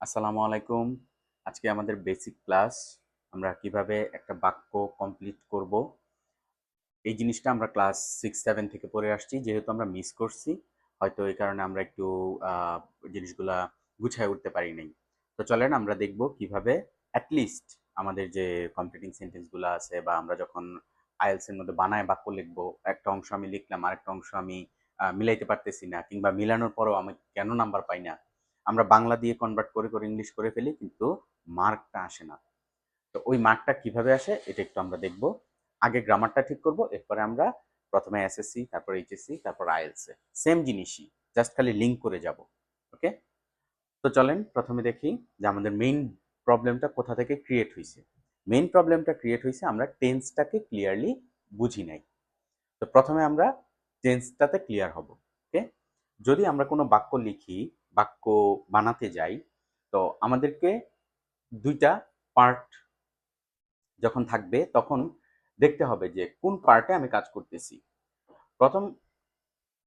আসসালামু আলাইকুম। আজকে আমাদের বেসিক ক্লাস। আমরা কিভাবে একটা বাক্য কমপ্লিট করব, এই জিনিসটা আমরা ক্লাস 6-7 থেকে পড়ে আসছি। যেহেতু আমরা মিস করছি, হয়তো এই কারণে আমরা একটু জিনিসগুলা গুছায় উঠতে পারি নাই। তো চলেন আমরা দেখব কিভাবে লিস্ট আমাদের যে কমপ্লিটিং সেন্টেন্সগুলো আছে বা আমরা যখন আইএলটিএস এর মধ্যে বানায় বাক্য লিখবো, একটা অংশ আমি লিখলাম, আরেকটা অংশ আমি মিলাইতে পারতেছি না, কিংবা মিলানোর পরেও আমি কেন নাম্বার পাই না। আমরা বাংলা দিয়ে কনভার্ট করে করে ইংলিশ করে ফেলি, কিন্তু মার্কটা আসে না। তো ওই মার্কটা কিভাবে আসে এটা একটু আমরা দেখব। আগে গ্রামারটা ঠিক করব, এরপরে আমরা প্রথমে এসএসসি, তারপর এইচএসসি, তারপর আইএলটিএস এ সেম জিনিসই, জাস্ট খালি লিংক করে যাব। ওকে, তো চলেন প্রথমে দেখি যে আমাদের মেইন প্রবলেমটা কোথা থেকে ক্রিয়েট হয়েছে। মেইন প্রবলেমটা ক্রিয়েট হয়েছে আমরা টেন্সটাকে ক্লিয়ারলি বুঝি নাই। তো প্রথমে আমরা টেন্সটাতে ক্লিয়ার হব। ওকে, যদি আমরা কোনো বাক্য লিখি, বাক্য বানাতে যাই, তো আমাদেরকে দুইটা পার্ট যখন থাকবে তখন দেখতে হবে যে কোন পার্টে আমি কাজ করতেছি। প্রথম,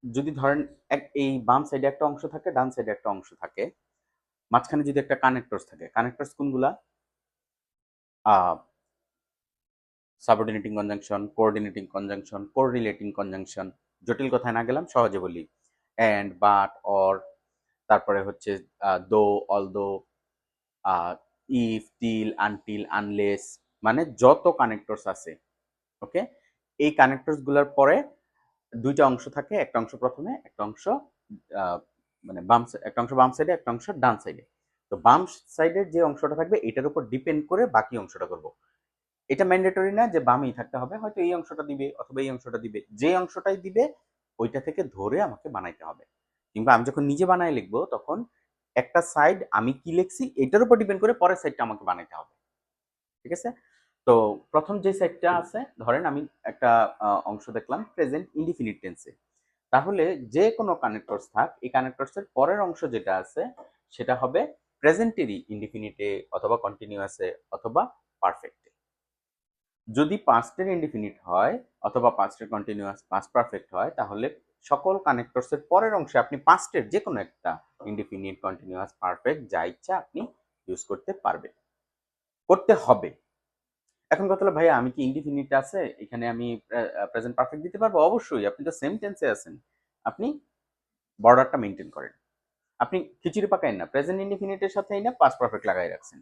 যদি ধরেন এই বাম সাইডে একটা অংশ থাকে, ডান সাইডে একটা অংশ থাকে, মাঝখানে যদি একটা কানেক্টরস থাকে, কানেক্টরস কোনগুলা? Subordinating conjunction, coordinating conjunction, correlating conjunction. জটিল কথায় না গেলাম, সহজে বলি। এন্ড, বাট, অর, তারপরে হচ্ছে দো, although, if, till, until, unless, মানে যত কানেক্টরস আছে। ওকে, এই কানেক্টরস গুলার পরে দুইটা অংশ থাকে, একটা অংশ প্রথমে, একটা অংশ আহ, মানে একটা অংশ বাম সাইডে, একটা অংশ ডান সাইডে। তো বাম সাইডের যে অংশটা থাকবে এটার উপর ডিপেন্ড করে বাকি অংশটা করব। এটা ম্যান্ডেটরি না যে বামেই থাকতে হবে, হয়তো এই অংশটা দিবে অথবা এই অংশটা দিবে, যে অংশটাই দিবে ওইটা থেকে ধরে আমাকে বানাইতে হবে। কিংবা আমি যখন নিজে বানাই লিখবো তখন একটা সাইড আমি কি লিখছি এটার উপর ডিপেন্ড করে পরের সাইডটা আমাকে বানাইতে হবে। ঠিক আছে? তো প্রথম যে সাইডটা আছে, ধরেন আমি একটা অংশ দেখলাম প্রেজেন্ট ইনডিফিনিট টেন্সে, তাহলে যে কোনো কানেক্টরস থাক, এই কানেক্টরস এর পরের অংশ যেটা আছে সেটা হবে প্রেজেন্টেরই ইনডিফিনিটে অথবা কন্টিনিউয়াসে অথবা পারফেক্টে। যদি পাস্টের ইনডিফিনিট হয় অথবা পাস্টের কন্টিনিউয়াস পাস্ট পারফেক্ট হয়, তাহলে সকল কানেক্টরস এর পরের অংশে আপনি পাস্টের যে কোনো একটা ইনডিফিনিট, কন্টিনিউয়াস, পারফেক্ট যা ইচ্ছা আপনি ইউজ করতে পারবেন, করতে হবে। এখন কথা হলো, ভাইয়া আমি কি ইনডিফিনিট আছে এখানে আমি প্রেজেন্ট পারফেক্ট দিতে পারবো? অবশ্যই, আপনি তো সেম টেন্সে আছেন। আপনি বর্ডারটা মেনটেন করেন। আপনি খিচুড়ি পাকাইন না, প্রেজেন্ট ইনডিফিনিটের সাথেই না পাস্ট পারফেক্ট লাগাই রাখছেন,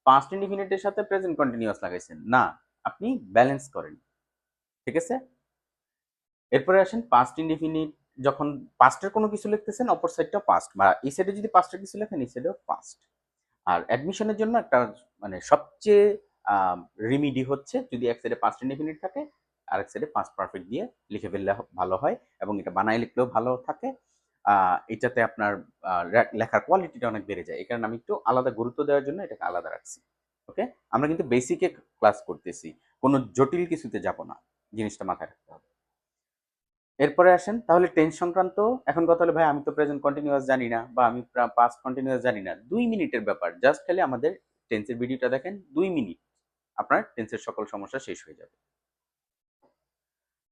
পাস্ট ইনডিফিনিটের সাথে প্রেজেন্ট কন্টিনিউয়াস লাগাইছেন না, আপনি ব্যালেন্স করেন। ঠিক আছে? এরপরে আসেন পাস্ট ইনডিফিনিট। যখন পাস্টের কোনো কিছু লিখতেছেন, অপর সাইডটাও পাস্ট, বা এই সাইডে যদি পাস্টের কিছু লেখেন এই সাইডেও পাস্ট। আর অ্যাডমিশনের জন্য একটা মানে সবচেয়ে রিমিডি হচ্ছে যদি এক সাইডে পাস্ট ইনডিফিনিট থাকে, আরেক সাইডে পাস্ট পারফেক্ট দিয়ে লিখে ফেললে ভালো হয়, এবং এটা বানায় লিখলেও ভালো থাকে। এটাতে আপনার লেখার কোয়ালিটিটা অনেক বেড়ে যায়। এই কারণে আমি একটু আলাদা গুরুত্ব দেওয়ার জন্য এটাকে আলাদা রাখছি। ওকে, আমরা কিন্তু বেসিকে ক্লাস করতেছি, কোনো জটিল কিছুতে যাব না, জিনিসটা মাথায় রাখতে হবে। এরপরে আসেন তাহলে টেন্স সংক্রান্ত। এখন কথা হলো, ভাই আমি তো প্রেজেন্ট কন্টিনিউয়াস জানি না বা আমি পাস্ট কন্টিনিউয়াস জানি না। 2 মিনিটের ব্যাপার, জাস্ট খালি আমাদের টেন্সের ভিডিওটা দেখেন, 2 মিনিট আপনার টেন্সের সকল সমস্যা শেষ হয়ে যাবে।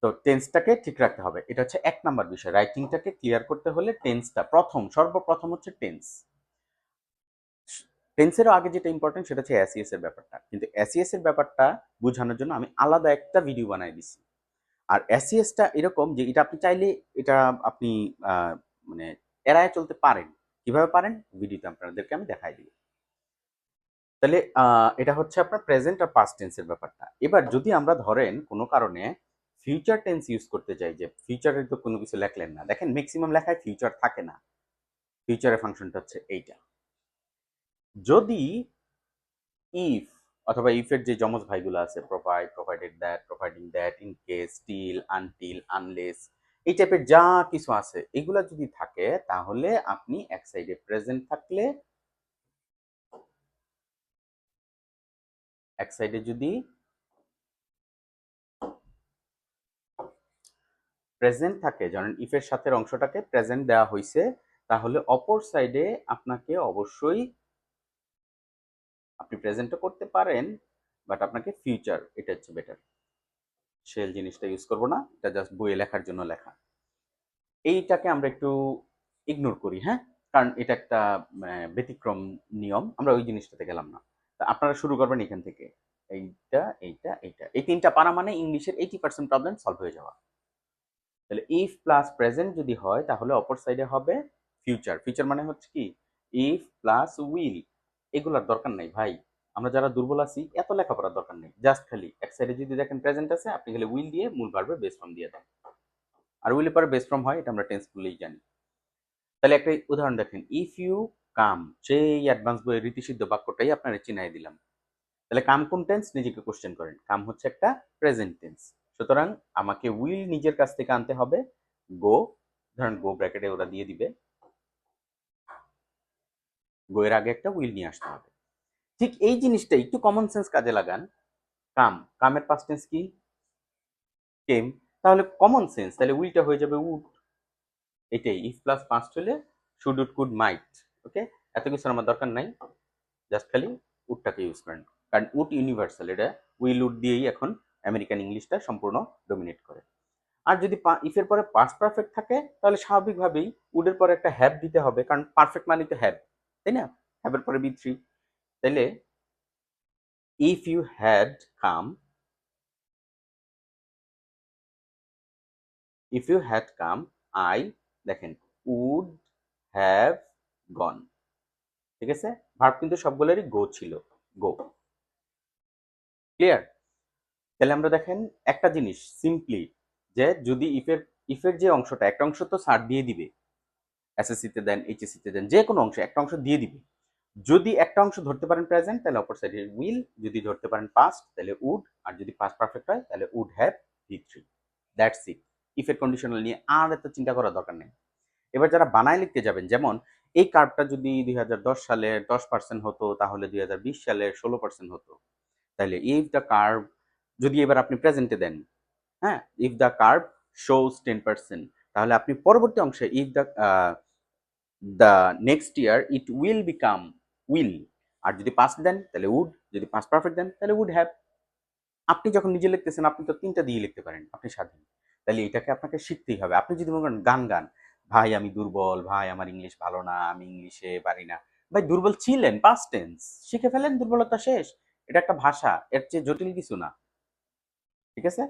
তো টেন্সটাকে ঠিক রাখতে হবে, এটা হচ্ছে 1 নাম্বার বিষয়। রাইটিংটাকে ক্লিয়ার করতে হলে টেন্সটা সর্বপ্রথম হচ্ছে টেন্স। টেন্সেরও আগে যেটা ইম্পর্টেন্ট সেটা হচ্ছে এসইএস এর ব্যাপারটা, কিন্তু এসইএস এর ব্যাপারটা বোঝানোর জন্য আমি আলাদা একটা ভিডিও বানাই দিছি। আর এসইএসটা এরকম যে এটা আপনি চাইলে এটা আপনি মানে এড়ায় চলতে পারেন। কিভাবে পারেন? ভিডিওতে আপনাদেরকে আমি দেখাই দিব। তাহলে এটা হচ্ছে আপনার প্রেজেন্ট আর পাস্ট টেন্সের ব্যাপারটা। এবার যদি আমরা ধরেন কোনো কারণে ফিউচার টেন্স ইউজ করতে চাই, যে ফিউচারের তো কোনো কিছু লেখলেন না, দেখেন ম্যাক্সিমাম লেখায় ফিউচার থাকে না। ফিউচারের ফাংশনটা হচ্ছে এইটা। যদি ইফ অথবা ইফের যে যমজ ভাইগুলো আছে, provide, provided that, providing that, in case, still, until, unless, এই টাইপের যা কিছু আছে এগুলা যদি থাকে, তাহলে আপনি এক সাইডে প্রেজেন্ট থাকলে, এক সাইডে যদি প্রেজেন্ট থাকে, ধরেন ইফের সাথে অংশটাকে প্রেজেন্ট দেওয়া হয়েছে, তাহলে অপর সাইডে আপনাকে অবশ্যই, আপনি প্রেজেন্টও করতে পারেন, বাট আপনাকে ফিউচার, এটা হচ্ছে বেটার। শেল জিনিসটা ইউজ করবো না, এটা জাস্ট বইয়ে লেখার জন্য লেখা। এইটাকে আমরা একটু ইগনোর করি, হ্যাঁ। কারণ এটা একটা ব্যতিক্রম নিয়ম, আমরা ওই জিনিসটাতে গেলাম না। তা আপনারা শুরু করবেন এখান থেকে, এইটা এইটা এইটা, এই তিনটা পারা মানে ইংলিশের 80% প্রবলেম সলভ হয়ে যাওয়া। তাহলে ইফ প্লাস প্রেজেন্ট যদি হয় তাহলে অপর সাইডে হবে ফিউচার। ফিউচার মানে হচ্ছে কি ইফ প্লাস উইল। এগুলোর দরকার নাই ভাই, আমরা যারা দুর্বল আছি এত লেখাপড়ার দরকার নেই। জাস্ট খালি এক সাইডে যদি দেখেন প্রেজেন্ট আছে, আপনি খালি উইল দিয়ে মূল ভার্বের বেস ফর্ম দিয়ে দেন। আর উইলের পরে বেস ফর্ম হয়, এটা আমরা টেন্স বলেই জানি। তাহলে একটা উদাহরণ দেখেন, ইফ ইউ কাম, সেই অ্যাডভান্স বইয়ের রীতিসিদ্ধ বাক্যটাই আপনারা চিনাই দিলাম। তাহলে কাম কোন টেন্স, নিজেকে কোশ্চেন করেন। কাম হচ্ছে একটা প্রেজেন্ট টেন্স, সুতরাং আমাকে উইল নিজের কাছ থেকে আনতে হবে। গো, ধরেন গো ব্র্যাকেটে ওরা দিয়ে দিবে, গো এর আগে একটা উইল নিয়ে আসতে হবে। ঠিক এই জিনিসটা একটু কমন সেন্স কাজে লাগান। কাম, কামের পাস্ট টেন্স কি কেম, তাহলে কমন সেন্স, তাহলে উইলটা হয়ে যাবে উড। এটাই ইফ প্লাস পাস্ট হলে শুড উড কুড মাইট। ওকে, এত কিছু আমার দরকার নাই, জাস্ট খালি উডটাকে ইউজ করেন, কারণ উড ইউনিভার্সাল, এটা উইল উড দিয়েই এখন আমেরিকান ইংলিশটা সম্পূর্ণ ডমিনেট করে। আর যদি ইফের পরে পাস্ট পারফেক্ট থাকে তাহলে স্বাভাবিকভাবেই উডের পরে একটা হ্যাভ দিতে হবে, কারণ পারফেক্ট মানে তো হ্যাভ, তাই না? হ্যাভের পরে বি থ্রি। তাইলে if you had come, if you had come I, দেখেন উড হ্যাভ গন। ঠিক আছে, ভার্ব কিন্তু সবগুলোরই গো ছিল, গো। ক্লিয়ার? তাহলে আমরা দেখেন একটা জিনিস সিম্পলি, যে যদি ইফের যে অংশটা, একটা অংশ তো স্যার দিয়ে দিবে, এসএসসি তে দেন, এইচএসসি তে দেন, যে কোনো অংশ একটা অংশ দিয়ে দিবে। যদি একটা অংশ ধরতে পারেন প্রেজেন্ট তাহলে অপর সাইডে উইল, যদি ধরতে পারেন পাস্ট তাহলে উড, আর যদি পাস্ট পারফেক্ট হয় তাহলে would have V three. That's it. ইফের কন্ডিশনাল নিয়ে আর এত চিন্তা করার দরকার নেই। এবার যারা বানায় লিখতে যাবেন, যেমন এই কার্ভটা যদি 2010 সালে 10% হতো তাহলে 2020 সালে 16% হতো। তাহলে ইফ দ্য কার্ভ, যদি এবার আপনি প্রেজেন্টে দেন, হ্যাঁ, ইফ দ্য কার্ভ শোজ 10%, তাহলে আপনি পরবর্তী অংশে if the next year it will become will, আর যদি পাস্ট দেন তাহলে উড, যদি পাস্ট পারফেক্ট দেন তাহলে উড হ্যাভ। আপনি যখন নিজে লিখতেছেন আপনি তো তিনটা দিয়ে লিখতে পারেন, আপনি স্বাধীন। তাহলে এটাকে আপনাকে শিখতেই হবে। আপনি যদি মনে করেন গান গান, ভাই আমি দুর্বল, ভাই আমার ইংলিশ ভালো না, আমি ইংলিশে পারি না, ভাই দুর্বল ছিলেন, পাস্ট টেন্স শিখে ফেলেন, দুর্বলতা শেষ। এটা একটা ভাষা, এর চেয়ে জটিল কিছু না। ঠিক আছে?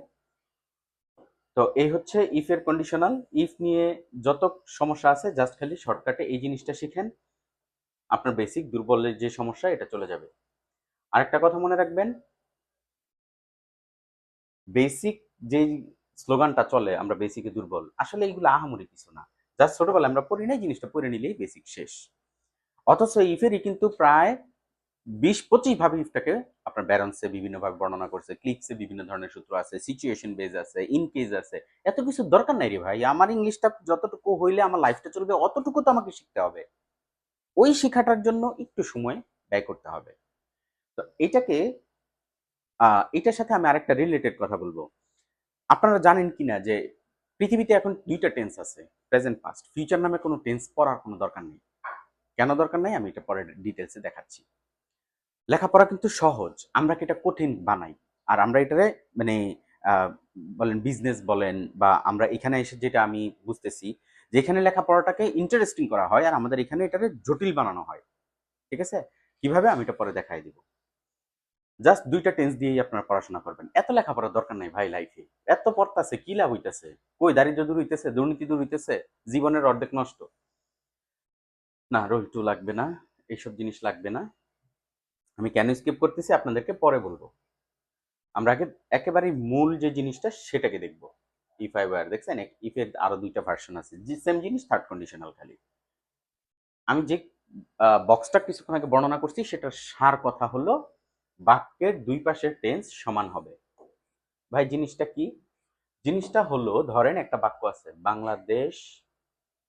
তো এই হচ্ছে ইফ এর কন্ডিশনাল। ইফ নিয়ে যত সমস্যা আছে জাস্ট খালি শর্টকাটে এই জিনিসটা শিখেন, আপনার বেসিক দুর্বলের যে সমস্যা এটা চলে যাবে। আরেকটা কথা মনে রাখবেন, বেসিক যেই স্লোগানটা চলে আমরা বেসিকে দুর্বল, আসলে এইগুলো আহামরি কিছু না। জাস্ট ছোটবেলায় আমরা পড়ি নাই, জিনিসটা পড়ে নিলেই বেসিক শেষ। অথচ ইফেরই কিন্তু প্রায় 20-25 ভাবে ইফটাকে আপনার ব্যারন্সে বিভিন্ন ভাবে বর্ণনা করছে, ক্লিকসে বিভিন্ন ধরনের সূত্র আছে, সিচুয়েশন বেজ আছে, ইন কেস আছে। এত কিছু দরকার নাই রে ভাই, আমার ইংলিশটা যতটুকু হইলে আমার লাইফটা চলবে অতটুকু তো আমাকে শিখতে হবে। ওই শিখাটার জন্য একটু সময় ব্যয় করতে হবে। তো এটাকে এটার সাথে আমি আরেকটা রিলেটেড কথা বলবো। আপনারা জানেন কিনা যে পৃথিবীতে এখন দুইটা টেন্স আছে, প্রেজেন্ট পাস্ট। ফিউচার নামে কোনো টেন্স পড়ার কোনো দরকার নেই। কেন দরকার নাই আমি এটা পরে ডিটেলসে দেখাচ্ছি। লেখাপড়া কিন্তু সহজ, আমরা কি এটা কঠিন বানাই। আর আমরা এটারে মানে আহ, বলেন বিজনেস বলেন, বা আমরা এখানে এসে যেটা আমি বুঝতেছি, যেখানে লেখাপড়াটাকে ইন্টারেস্টিং করা হয় আর আমাদের এখানে এটারে জটিল বানানো হয়। ঠিক আছে? কিভাবে আমি এটা পরে দেখাই দিব। জাস্ট দুইটা টেন্স দিয়েই আপনারা পড়াশোনা করবেন, এত লেখাপড়ার দরকার নাই ভাই লাইফে। এত পড়তাছে কি লাভ হইতেছে? কই দারিদ্র দূর হইতেছে, দুর্নীতি দূর হইতেছে, জীবনের অর্ধেক নষ্ট। না, রোল টু লাগবে না, এইসব জিনিস লাগবে না। আমি কেন স্কিপ করতেছি আপনাদেরকে পরে বলবো। আমরা আগে একেবারে মূল যে জিনিসটা সেটাকে দেখব। ইফ আই ওয়্যার দেখছেন, ইফ এর আরো দুইটা ভার্সন আছে, যে সেম জিনিস থার্ড কন্ডিশনাল খালি। আমি যে বক্সটা কিছুক্ষণ আগে বর্ণনা করছি সেটার সার কথা হলো বাক্যের দুই পাশের টেন্স সমান হবে। ভাই জিনিসটা কি? জিনিসটা হলো, ধরেন একটা বাক্য আছে, Bangladesh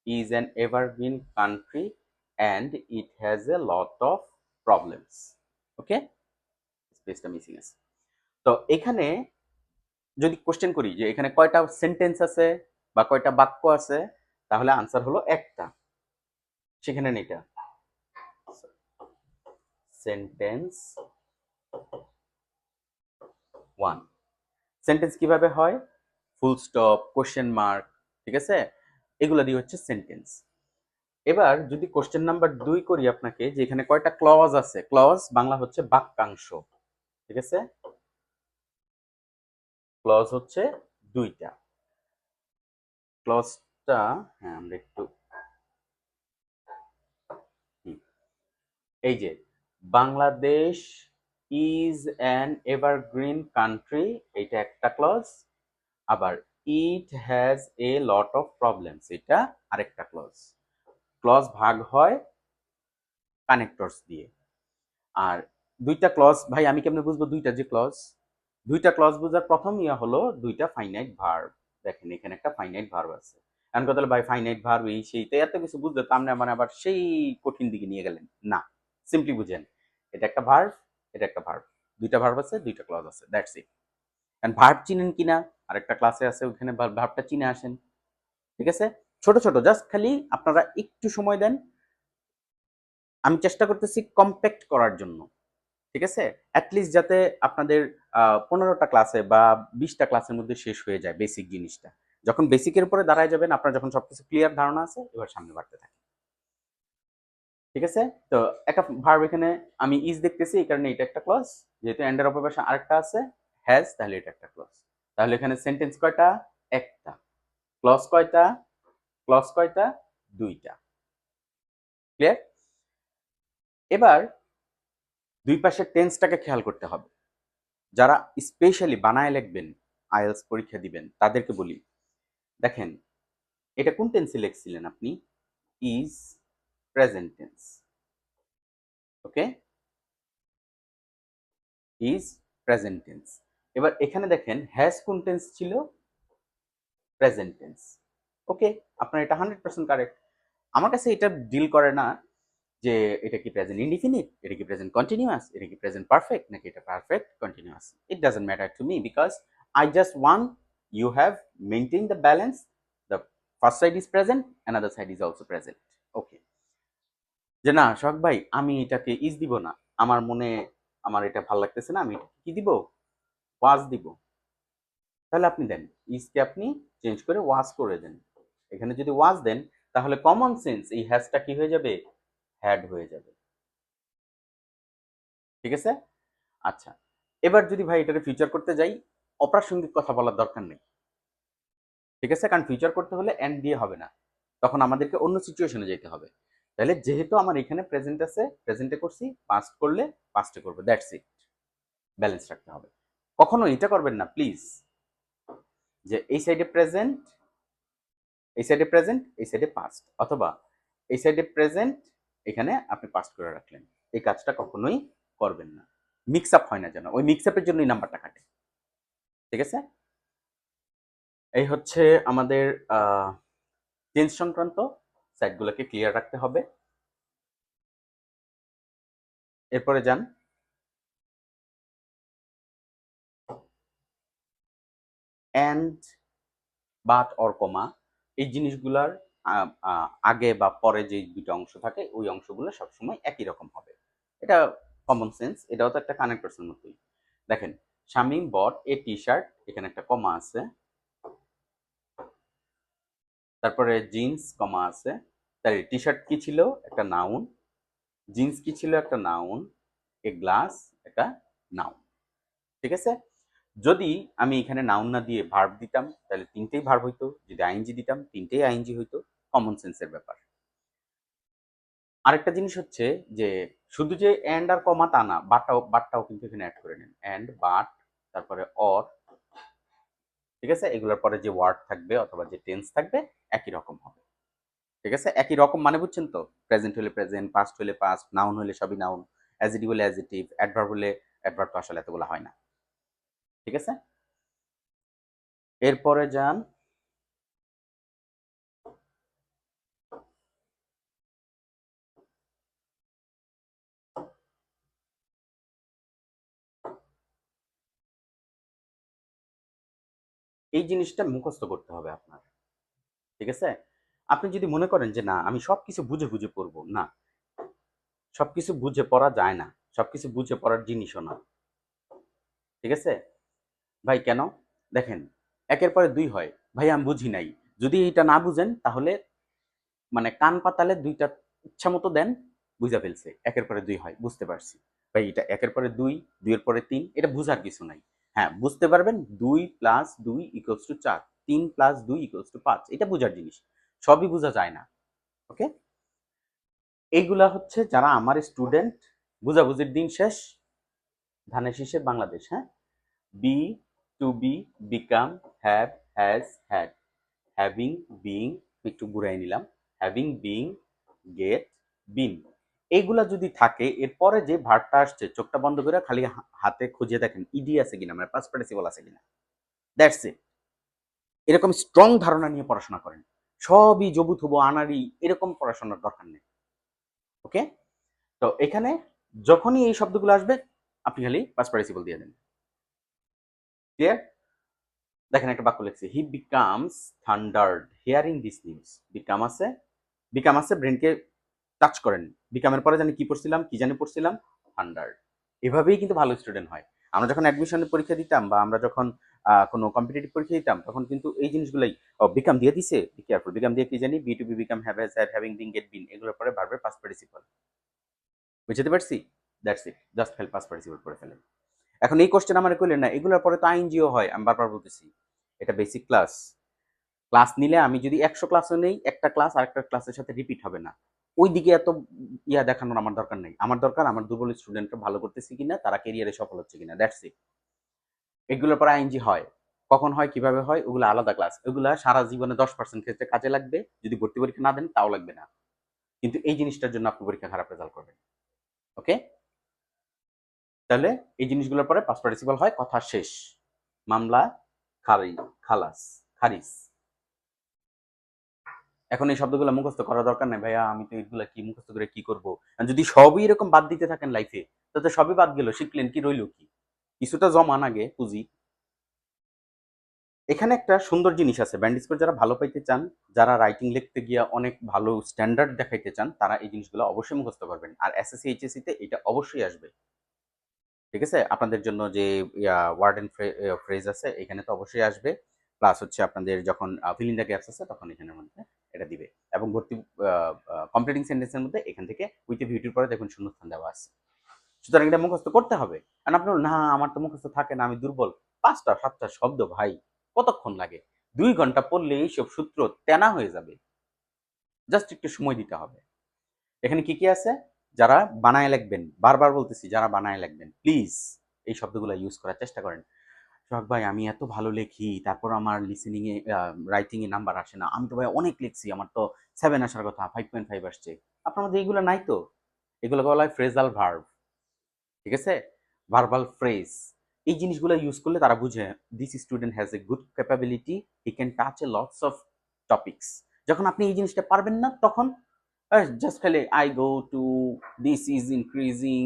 is an evergreen country and it has a lot of problems. Okay, স্পেসটা মিসিং আছে। তো এখানে যদি কোশ্চেন করি যে এখানে কয়টা সেন্টেন্স আছে বা কয়টা বাক্য আছে, তাহলে আনসার হলো একটা। সেখানে এটা সেন্টেন্স ওয়ান। সেন্টেন্স কিভাবে হয়? ফুল স্টপ, কোশ্চেন মার্ক, ঠিক আছে, এগুলো দিয়ে হচ্ছে সেন্টেন্স। এবার যদি কোশ্চেন নাম্বার 2 করি আপনাকে, যে এখানে কয়টা ক্লজ আছে। ক্লজ বাংলা হচ্ছে বাক্যাংশ, ঠিক আছে? ক্লজ হচ্ছে 2টা। ক্লজটা, হ্যাঁ আমরা একটু, এই যে Bangladesh is an evergreen country, এটা একটা ক্লজ। আবার ইট has a lot of problems, এটা আরেকটা ক্লজ। ক্লজ ভাগ হয় কানেক্টরস দিয়ে। আর 2টা ক্লজ, ভাই আমি কেমনে বুঝবো 2টা যে ক্লজ? 2টা ক্লজ বোঝার প্রথম ইয়া হলো 2টা ফাইনাইট ভার্ব। দেখেন এখানে একটা ফাইনাইট ভার্ব আছে। এখন কথা হলো ভাই ফাইনাইট ভার্ব এই সেই তো এত কিছু বুঝতে তো আপনি মানে আবার সেই কঠিন দিকে নিয়ে গেলেন না। সিম্পলি বুঝেন, এটা একটা ভার্ব, এটা একটা ভার্ব। 2টা ভার্ব আছে, 2টা ক্লজ আছে, দ্যাটস ইট। এন্ড ভার্ব চিনেন কিনা আরেকটা ক্লাসে আছে, ওখানে ভার্বটা চিনে আসেন। ঠিক আছে? ছোট ছোট জাস্ট খালি আপনারা একটু সময় দেন। আমি চেষ্টা করতেছি কম্প্যাক্ট করার জন্য। ঠিক আছে? অ্যাটলিস্ট যাতে আপনাদের 15টা ক্লাসে বা 20টা ক্লাসের মধ্যে শেষ হয়ে যায় বেসিক জিনিসটা। যখন বেসিকের উপরে দাঁড়ায় যাবেন, আপনার যখন সবকিছু ক্লিয়ার ধারণা আছে, এবার সামনে বাড়তে থাকেন। ঠিক আছে? তো একটা ভার্ব এখানে আমি ইজ দেখতেছি, এই কারণে এটা একটা ক্লজ। যেহেতু এন্ডের অপর পাশে আরেকটা আছে হ্যাজ, তাহলে এটা একটা ক্লজ। তাহলে এখানে সেন্টেন্স কয়টা? একটা। ক্লজ কয়টা? ক্লজ কয়টা? 2টা। ক্লিয়ার? এবার দুই পাশের টেন্সটাকে খেয়াল করতে হবে। যারা স্পেশালি বানায় লিখবেন, আইএলটিএস পরীক্ষা দিবেন, তাদেরকে বলি, দেখেন এটা কোন টেন্সে লিখছিলেন আপনি? Is present tense. Okay, is present tense. এবার এখানে দেখেন হ্যাজ কোন টেন্স ছিল? Present tense. ওকে, আপনার এটা 100% কারেক্ট। আমার কাছে এটা ডিল করে না যে এটা কি প্রেজেন্ট ইনডিফিনিট, এটা কি প্রেজেন্ট কন্টিনিউয়াস, এটা কি প্রেজেন্ট পারফেক্ট, নাকি এটা perfect continuous. It doesn't matter to me because I just want you have maintain the balance. The first side is present, another side is also present. Okay, যে না শখ ভাই আমি এটাকে ইজ দিব না, আমার মনে আমার এটা ভাল লাগতেছে না, আমি কি দিব? ওয়াজ দিব। তাহলে আপনি দেন, ইজকে আপনি চেঞ্জ করে ওয়াজ করে দেন। এখানে যদি ওয়াজ দেন, তাহলে কমন সেন্স এই হ্যাজটা কি হয়ে যাবে? হ্যাড হয়ে যাবে। ঠিক আছে? আচ্ছা, এবার যদি ভাই এটাকে ফিউচার করতে যাই, অপ্রাসঙ্গিক কথা বলার দরকার নেই। ঠিক আছে? কারণ ফিউচার করতে হলে এন্ড দিয়ে হবে না, তখন আমাদেরকে অন্য সিচুয়েশনে যেতে হবে। তাহলে যেহেতু আমার এখানে প্রেজেন্ট আছে, প্রেজেন্টে করছি, পাস্ট করলে পাস্টে করবো, দ্যাটস ইট। ব্যালেন্স রাখতে হবে। কখনো এটা করবেন না প্লিজ যে এই সাইডে প্রেজেন্ট, এই সাইডে প্রেজেন্ট, এই সাইডে পাস্ট, অথবা এই সাইডে প্রেজেন্ট, এখানে আপনি পাস্ট করে রাখলেন। এই কাজটা কখনোই করবেন না। মিক্স আপ হয় না যেন, ওই মিক্স আপের জন্যই নাম্বারটা কাটে। ঠিক আছে? এই হচ্ছে আমাদের টেন্স সংক্রান্ত সাইডগুলোকে ক্লিয়ার রাখতে হবে। এরপরে যান অ্যান্ড, বাট অর কমা, এই জিনিসগুলার আগে বা পরে যে দুটো অংশ থাকে ওই অংশগুলো সবসময় একই রকম হবে। এটা কমন সেন্স, এটাও তো একটা কানেক্টরসের মতোই। দেখেন শামীম বট এ টি শার্ট, এখানে একটা কমা আছে, তারপরে জিন্স কমা আছে। তাহলে টি শার্ট কি ছিল? একটা নাউন। জিন্স কি ছিল? একটা নাউন। এ গ্লাস একটা নাউন। ঠিক আছে? যদি আমি এখানে নাউন না দিয়ে ভার্ব দিতাম, তাহলে তিনটেই ভার্ব হইতো। যদি আইএনজি দিতাম, তিনটেই আইএনজি হইতো। কমন সেন্সের ব্যাপার। আরেকটা জিনিস হচ্ছে যে শুধু যে এন্ড আর কমা তা না, বাটটাও কিন্তু এখানে অ্যাড করে নেন। এন্ড, বাট, তারপরে অর। ঠিক আছে? এগুলোর পরে যে ওয়ার্ড থাকবে অথবা যে টেন্স থাকবে একই রকম হবে। ঠিক আছে? একই রকম মানে বুঝছেন তো? প্রেজেন্ট হলে প্রেজেন্ট, পাস্ট হলে পাস্ট, নাউন হলে সবই নাউন, অ্যাজিটিভ হলে অ্যাজিটিভ, অ্যাডভার্ব হলে অ্যাডভার্ব। তো আসলে এতগুলো হয় না। ঠিক আছে? এরপরে যান এই জিনিসটা মুখস্থ করতে হবে আপনার। ঠিক আছে? আপনি যদি মনে করেন যে না আমি সবকিছু বুঝে বুঝে পড়বো, না, সবকিছু বুঝে পড়া যায় না, সবকিছু বুঝে পড়ার জিনিসও না। ঠিক আছে? ভাই কেন? দেখেন একের পরে দুই হয়। ভাই আমি বুঝি নাই, যদি এটা না বুঝেন তাহলে মানে কান পাতালে দুইটা ইচ্ছা মতো দেন, বুঝা ফেলছে, একের পরে দুই হয়, বুঝতে পারছি ভাই, এটা একের পরে দুই, দুইয়ের পরে তিন, এটা বুঝার কিছু নাই। হ্যাঁ, বুঝতে পারবেন 2+2 = 4, 3+2 = 5, এটা বুঝার জিনিস, সবই বোঝা যায় না। ওকে, এইগুলা হচ্ছে যারা আমার স্টুডেন্ট, বুঝাবুঝির দিন শেষ, ধানের শীষের বাংলাদেশ। হ্যাঁ, be, to be, become, have, has, had, having, being, একটু ঘুরাই নিলাম, হ্যাভিং, বিং, গেট, বিন, এইগুলা যদি থাকে, এরপরে যে ভার্বটা আসছে চোখটা বন্ধ করে খালি হাতে খুঁজে দেখেন ইডি আছে কিনা, মানে পাস্ট পার্টিসিপল আছে কিনা, দ্যাটস ইট। এরকম স্ট্রং ধারণা নিয়ে পড়াশোনা করেন, সবই জবু থবু আনাড়ি এরকম পড়াশোনার দরকার নেই। ওকে, তো এখানে যখনই এই শব্দগুলো আসবে আপনি খালি পাস্ট পার্টিসিপল দিয়ে দেন। ক্লিয়ার? দেখেন একটা বাক্য লিখছি, he becomes thundered hearing this news. Become আছে, ব্রেনকে টাচ করেন, বিকামের পরে জানি কি পড়ছিলাম, কি জানি পড়ছিলাম, থান্ডার্ড। এভাবেই কিন্তু ভালো স্টুডেন্ট হয়। আমরা যখন অ্যাডমিশনের পরীক্ষা দিতাম বা আমরা যখন কোনো কম্পিটিটিভ পরীক্ষা দিতাম, তখন কিন্তু এই জিনিসগুলাই, বিকাম দিয়ে দিছে, বি কেয়ারফুল, বিকাম দিয়ে কি জানি, be to be, become, have, has, had, having, being, get, been, এগুলোর পরে ভার্বের পাস্ট পার্টিসিপল। বুঝতে পারছি? দ্যাটস ইট, জাস্ট খালি পাস্ট পার্টিসিপল করে ফেলেন। এখন এই কোশ্চেন আমার কইলেন না, এগুলোর পরে তো আইএনজিও হয়, আমি বারবার বলতেছি, এটা বেসিক ক্লাস। ক্লাস নিলে আমি যদি 100 ক্লাসও নেই, একটা ক্লাস আরেকটা ক্লাসের সাথে রিপিট হবে না, ওই দিকে এত ইয়া দেখানোর আমার দরকার নেই। আমার দরকার আমার দুর্বল স্টুডেন্টরা ভালো করতেছে কিনা, তারা কেরিয়ারে সফল হচ্ছে কিনা, দ্যাটস ইট। এগুলোর পরে আইএনজি হয়, কখন হয়, কিভাবে হয়, ওগুলো আলাদা ক্লাস, ওগুলা সারা জীবনে 10% ক্ষেত্রে কাজে লাগবে, যদি ভর্তি পরীক্ষা না দেন তাও লাগবে না, কিন্তু এই জিনিসটার জন্য আপনি পরীক্ষা খারাপ রেজাল্ট করবেন। ওকে, তাহলে এই জিনিসগুলোর পরে পাস্ট পার্টিসিপল হয়, কথা শেষ, মামলা খালাস, খারিজ। এখন এই শব্দগুলো মুখস্থ করার দরকার নাই ভাইয়া, আমি তো এগুলা কি মুখস্থ করে কি করব। যদি সবই এরকম বাদ দিতে থাকেন লাইফে, তাতে সবই বাদ গেল, শিখলেন কি, রইল কি? কিছুটা জমান আগে পুঁজি। এখানে একটা সুন্দর জিনিস আছে, ব্যান্ড স্কোর যারা ভালো পাইতে চান, যারা রাইটিং লিখতে গিয়া অনেক ভালো স্ট্যান্ডার্ড দেখাইতে চান, তারা এই জিনিসগুলো অবশ্যই মুখস্থ করবেন, আর এসএসসি এইচএসসি তে এটা অবশ্যই আসবে। ঠিক আছে, আপনাদের জন্য যে ওয়ার্ড এন্ড ফ্রেজ আছে এখানে তো অবশ্যই আসবে, প্লাস হচ্ছে আপনাদের যখন ফিল ইন দ্য গ্যাপস আছে তখন এখানের মধ্যে এটা দিবে, এবং ভর্তি কমপ্লিটিং সেন্টেন্সের মধ্যে এখান থেকে উইথ এ ভিউটির পরে দেখুন শূন্যস্থান দেওয়া আছে। সুতরাং এটা মুখস্থ করতে হবে। আর আপনার না, আমার তো মুখস্থ থাকে না, আমি দুর্বল, 5টা 7টা শব্দ ভাই, কতক্ষণ লাগে? 2 ঘন্টা পড়লে এইসব সূত্র তেনা হয়ে যাবে, জাস্ট একটু সময় দিতে হবে। এখানে কি কি আছে, যারা বানায় লিখবেন, বারবার বলতেছি, যারা বানায় লিখবেন প্লিজ এই শব্দগুলো ইউজ করার চেষ্টা করেন। সোহাগ ভাই আমি এত ভালো লেখি, তারপর আমার লিসেনিং এ রাইটিং এ নাম্বার আসে না, আমি তো ভাই অনেক লিখছি, আমার তো 7 আসার কথা, 5.5 আসছে। আপনার মধ্যে এগুলো নাই তো, এগুলোকে বলা হয় ফ্রেজাল ভার্ব। ঠিক আছে, ভার্বাল ফ্রেজ, এই জিনিসগুলো ইউজ করলে তারা বুঝে this student has a good capability, he can touch A lots of topics. যখন আপনি এই জিনিসটা পারবেন না, তখন জাস্ট খালি I go to, this is increasing,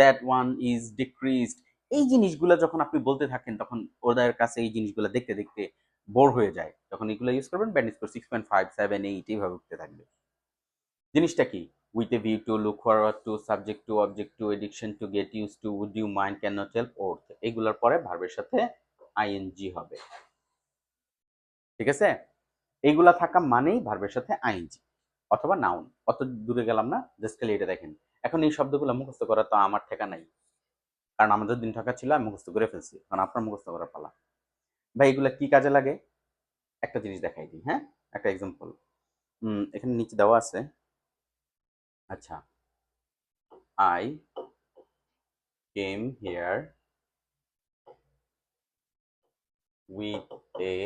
that one is decreased, এই জিনিসগুলো যখন আপনি বলতে থাকেন, তখন ওদের কাছে এই জিনিসগুলো দেখতে দেখতে বোর হয়ে যায়। যখন এগুলো ইউজ করবেন, ব্যান্ড স্কোর 6.5, 7, 8 এইভাবে উঠতে থাকবে। জিনিসটা কি, with a view to, look forward to, subject to, object to, addiction to, get use to, would you mind, can not help, worth, এগুলোর পরে ভার্বের সাথে আইএনজি হবে। ঠিক আছে, এইগুলা থাকা মানেই ভার্বের সাথে আইএনজি অথবা নাউন। অত দূরে গেলাম না, জাস্ট খালি এটা দেখেন। এখন এই শব্দগুলো মুখস্থ করা তো আমার ঠেকা নাই, কারণ আমাদের দিন ঠেকা ছিল, আমি মুখস্থ করে ফেলছি, কারণ আপনার মুখস্থ করার পালা। ভাই এগুলা কি কাজে লাগে, একটা জিনিস দেখাই দিই। হ্যাঁ, একটা এক্সাম্পল এখানে নিচে দেওয়া আছে। আচ্ছা, I came here with a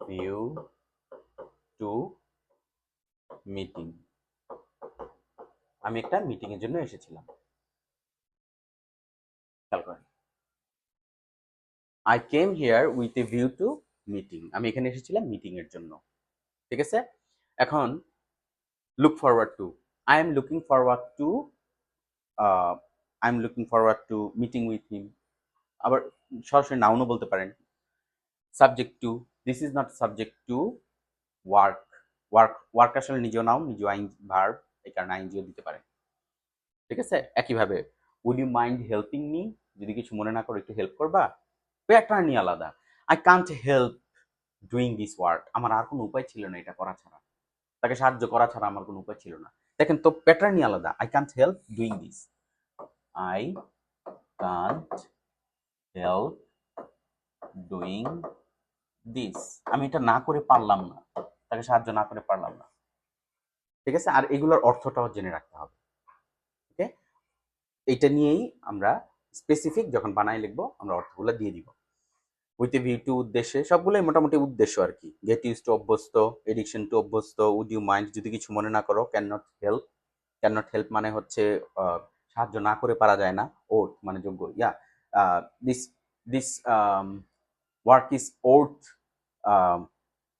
view to meeting, আমি একটা মিটিং এর জন্য এসেছিলাম। খেয়াল করেন, I came here with a view two meeting, আমি এখানে এসেছিলাম মিটিং এর জন্য। ঠিক আছে, এখন look forward two, I am looking forward to, I am looking forward to meeting with him. আবার সরাসরি নাউনও বলতে পারেন। Subject to, this is not subject to work, work আসলে নিজেও নাউন, নিজেও আইন ভার্ব, এই কারণে আইনজিও দিতে পারেন। ঠিক আছে, একইভাবে would you mind helping me, যদি কিছু মনে না করো একটু হেল্প করবা, প্যাটার্নই আলাদা। I can't help doing this work, আমার আর কোনো উপায় ছিল না এটা করা ছাড়া, তাকে সাহায্য করা ছাড়া আমার কোনো উপায় ছিল না। দেখেন তো প্যাটার্নই আলাদা। I can't help doing this, I can't help doing this, আমি এটা না করে পারলাম না, তাকে সাহায্য না করে পারলাম না। ঠিক আছে, আর এগুলোর অর্থটাও জেনে রাখতে হবে। ওকে, এটা নিয়েই আমরা স্পেসিফিক যখন বানাই লিখবো আমরা অর্থগুলো দিয়ে দিব। উইথ এ ভিউ টু, উদ্দেশ্যে, সবগুলোই মোটামুটি উদ্দেশ্য আর কি। গেট ইউজ টু অভ্যস্ত, এডিকশন টু অভ্যস্ত, উড ইউ মাইন্ড যদি কিছু মনে না করো, can not help, can not help মানে হচ্ছে সাহায্য না করে পারা যায় না, ওর্থ মানে যোগ্য, yeah this this work is worth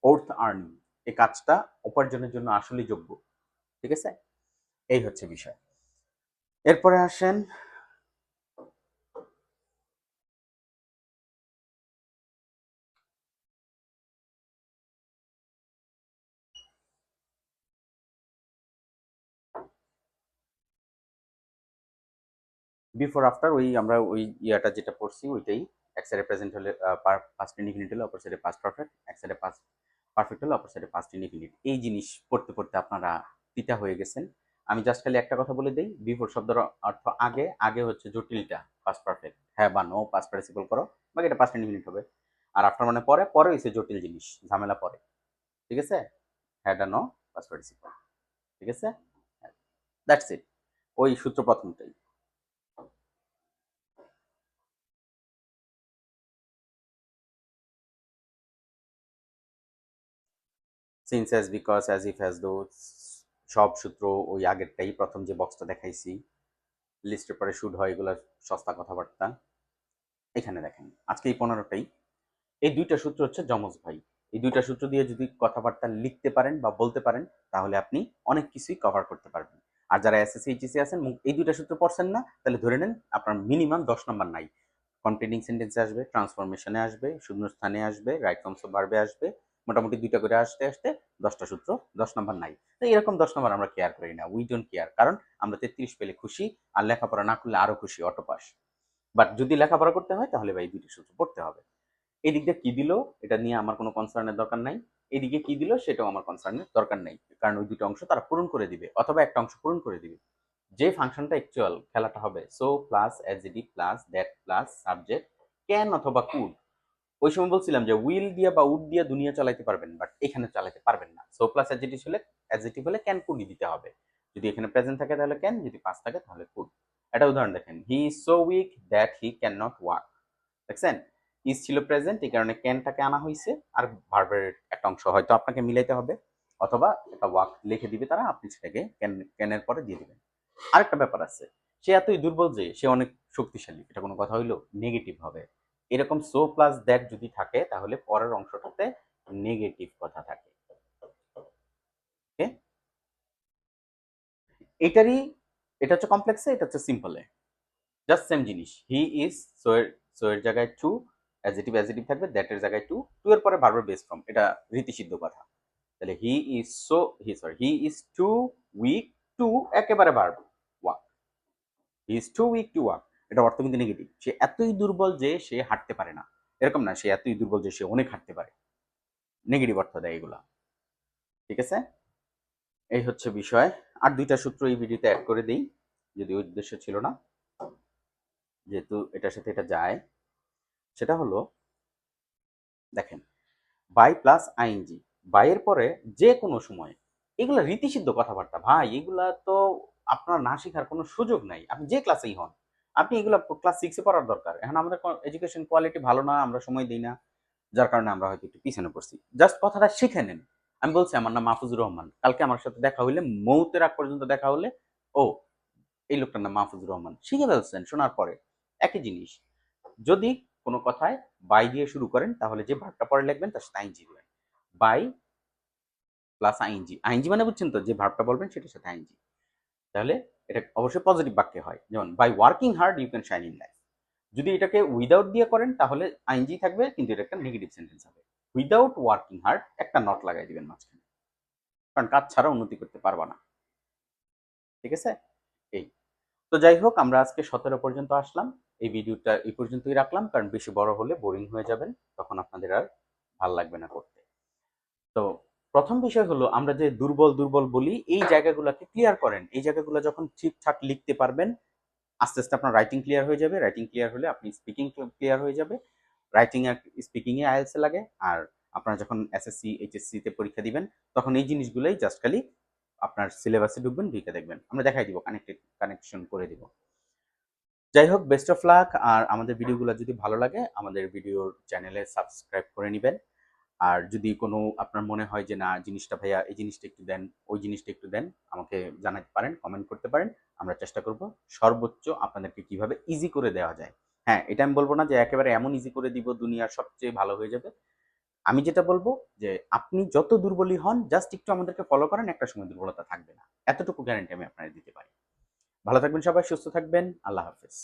worth earning, এই কাজটা উপার্জনের জন্য আসলেই যোগ্য। ঠিক আছে, এই হচ্ছে বিষয়। এরপরে আসেন বিফোর আফটার। ওই আমরা ওই ইয়াটা যেটা পড়ছি ওইটাই। এক সাইডে প্রেজেন্ট হলে পাস্ট ইনডিফিনিট হলে অপর সাইডে পাস্ট পারফেক্ট, এক সাইডে পাস্ট পারফেক্ট হলে অপর সাইডে পাস্ট ইনডিফিনিট। এই জিনিস পড়তে পড়তে আপনারা তিতা হয়ে গেছেন। আমি জাস্ট খালি একটা কথা বলে দিই, বিফোর শব্দের অর্থ আগে, আগে হচ্ছে জটিলটা পাস্ট পারফেক্ট, হ্যাঁ বা নো পাস্ট পার্টিসিপল করো, বাকি এটা পাস্ট ইনডিফিনিট হবে। আর আফটার মানে পরে, পরে হইছে জটিল জিনিস, ঝামেলা পরে। ঠিক আছে, হ্যাড আর নো পাস্ট পার্টিসিপল। ঠিক আছে, দ্যাটস ইট, ওই সূত্র প্রথমটাই। Since, as, because, as if, as though, সব সূত্র ওই আগেরটাই, প্রথম যে বক্সটা দেখাইছি। লিস্টের পরে শুড হয়, এগুলো সস্তা কথাবার্তা। এখানে দেখেন আজকে এই 15টাই, এই দুইটা সূত্র হচ্ছে যমজ ভাই। এই দুইটা সূত্র দিয়ে যদি কথাবার্তা লিখতে পারেন বা বলতে পারেন তাহলে আপনি অনেক কিছুই কভার করতে পারবেন। আর যারা এসএসসি এইচএসসি আছেন এই দুইটা সূত্র পড়ছেন না, তাহলে ধরে নেন আপনার মিনিমাম 10 নম্বর নাই। কন্টেনিং সেন্টেন্সে আসবে, ট্রান্সফরমেশনে আসবে, শূন্যস্থানে আসবে, রাইট ফর্মস অফ ভার্বে আসবে, মোটামুটি দুইটা করে আসতে আসতে 10টা সূত্র, 10 নম্বর নাই। তো এরকম 10 নম্বর আমরা কেয়ার করি না, উই ডোন্ট কেয়ার, কারণ আমরা 33 পেলে খুশি, আর লেখাপড়া না করলে আরো খুশি, অটোপাস। বাট যদি লেখাপড়া করতে হয় তাহলে ভাই দুইটা সূত্র পড়তে হবে। এই দিক দিয়ে কি দিল এটা নিয়ে আমার কোনো কনসার্নের দরকার নাই, এদিকে কি দিল সেটাও আমার কনসার্নের দরকার নাই, কারণ ওই দুটো অংশ তারা পূরণ করে দিবে, অথবা একটা অংশ পূরণ করে দিবে। যে ফাংশনটা অ্যাকচুয়াল খেলাটা হবে so plus adjective plus that plus subject, can অথবা কুড। ওই সময় বলছিলাম যে উইল দিয়া বা উড দিয়া দুনিয়া চালাইতে পারবেন, বাট এখানে চালাতে পারবেন না। সো প্লাস অ্যাডজেক্টিভ হলে ক্যান কুডই দিতে হবে। যদি এখানে প্রেজেন্ট থাকে তাহলে ক্যান, যদি পাস্ট থাকে তাহলে কুড। একটা উদাহরণ দেখেন, he is so weak that he can not walk. দেখছেন, ইজ ছিল প্রেজেন্ট, এই কারণে ক্যানটাকে আনা হয়েছে, আর ভার্বের একটা অংশ হয়তো আপনাকে মিলাইতে হবে, অথবা একটা ওয়াক লিখে দিবে তারা, আপনি সেটাকে ক্যানের পরে দিয়ে দিবেন। আরেকটা ব্যাপার আছে, সে এতই দুর্বল যে সে অনেক শক্তিশালী, এটা কোনো কথা হইলো? নেগেটিভ হবে। এরকম সো প্লাস দ্যাট যদি থাকে তাহলে পরের অংশটাতে নেগেটিভ কথা থাকে। ওকে, এটারই, এটা হচ্ছে কমপ্লেক্সে, এটা হচ্ছে সিম্পলে, জাস্ট সেম জিনিস। হি ইজ, সো এর জায়গায় টু, অ্যাডজেক্টিভ থাকবে, দ্যাট এর জায়গায় টু, টু এর পরে ভার্বের বেস ফর্ম, এটা রীতিসিদ্ধ কথা। তাহলে he is to week to, একেবারে verb walk, he is to week to walk, এটা অর্থ কিন্তু নেগেটিভ। সে এতই দুর্বল যে সে হাঁটতে পারে না, এরকম না, সে এতই দুর্বল যে সে অনেক হাঁটতে পারে, নেগেটিভ অর্থ দেয় এগুলা। ঠিক আছে, এই হচ্ছে বিষয়। আর দুইটা সূত্র এই ভিডিওতে অ্যাড করে দিই, যদি উদ্দেশ্য ছিল না, যেহেতু এটার সাথে এটা যায়। সেটা হলো, দেখেন, বাই প্লাস আইএনজি, বাইয়ের পরে যে কোনো সময়, এগুলা রীতিসিদ্ধ কথাবার্তা ভাই, এগুলা তো আপনার না শেখার কোনো সুযোগ নাই, আপনি যে ক্লাসেই হন। আপনি এগুলা ক্লাস 6-এ পড়ার দরকার। এখন আমাদের এডুকেশন কোয়ালিটি ভালো না, আমরা সময় দিই না, যার কারণে আমরা হয়তো একটু পিছনে পড়ছি। জাস্ট কথাটা শিখে নেন। আমি বলছি আমার নাম মাহফুজুর রহমান, কালকে আমার সাথে দেখা হইলে, মৌতের আগ পর্যন্ত দেখা হলে, ও এই লোকটার নাম মাহফুজুর রহমান, শিখে ফেলছেন শোনার পরে। একই জিনিস, যদি কোনো কথায় বাই দিয়ে শুরু করেন তাহলে যে ভার্বটা পরে লিখবেন তার সাথে আইএনজি দিবেন। বাই প্লাস আইএনজি, আইএনজি মানে বুঝছেন তো, যে ভার্বটা বলবেন সেটার সাথে আইএনজি। তাহলে এটা অবশ্যই পজিটিভ বাক্যে হয়, যেমন by working hard you can shine in life. যদি এটাকে উইদাউট দিয়ে করেন তাহলে আইএনজি থাকবে, কিন্তু এটা একটা নেগেটিভ সেন্টেন্স হবে। উইদাউট ওয়ার্কিং হার্ড একটা নট লাগাই দিবেন মাঝখানে, কারণ কাজ ছাড়া উন্নতি করতে পারবা না। ঠিক আছে, এই তো যাই হোক, আমরা আজকে 17 পর্যন্ত আসলাম। এই ভিডিওটা এই পর্যন্তই রাখলাম, কারণ বেশি বড় হলে বোরিং হয়ে যাবেন, তখন আপনাদের আর ভাল লাগবে না করতে। তো প্রথম বিষয় হলো আমরা যে দুর্বল দুর্বল বলি এই জায়গাগুলোকে ক্লিয়ার করেন। এই জায়গাগুলো যখন ঠিকঠাক লিখতে পারবেন আস্তে আস্তে আপনার রাইটিং ক্লিয়ার হয়ে যাবে। রাইটিং ক্লিয়ার হলে আপনি স্পিকিং ক্লিয়ার হয়ে যাবে। রাইটিং আর স্পিকিং এ আইএলটিএস লাগে। আর আপনারা যখন এসএসসি এইচএসসি তে পরীক্ষা দিবেন তখন এই জিনিসগুলোই জাস্ট খালি আপনার সিলেবাসে ঢুকবেন, ঢুকে দেখবেন আমরা দেখাই দিব, কানেকশন করে দিব। যাই হোক, বেস্ট অফ লাক। আর আমাদের ভিডিওগুলো যদি ভালো লাগে আমাদের ভিডিওর চ্যানেলে সাবস্ক্রাইব করে নেবেন। আর যদি কোনো আপনার মনে হয় যে না জিনিসটা ভাইয়া এই জিনিসটা একটু দেন, ওই জিনিসটা একটু দেন, আমাকে জানাতে পারেন, কমেন্ট করতে পারেন। আমরা চেষ্টা করব সর্বোচ্চ আপনাদেরকে কিভাবে ইজি করে দেওয়া যায়। হ্যাঁ, এটা আমি বলবো না যে একেবারে এমন ইজি করে দিব দুনিয়ার সবচেয়ে ভালো হয়ে যাবে। আমি যেটা বলবো যে আপনি যত দুর্বলই হন জাস্ট একটু আমাদেরকে ফলো করেন, একটা সময় দুর্বলতা থাকবে না। এতটুকু গ্যারান্টি আমি আপনাদের দিতে পারি। ভালো থাকবেন সবাই, সুস্থ থাকবেন। আল্লাহ হাফেজ।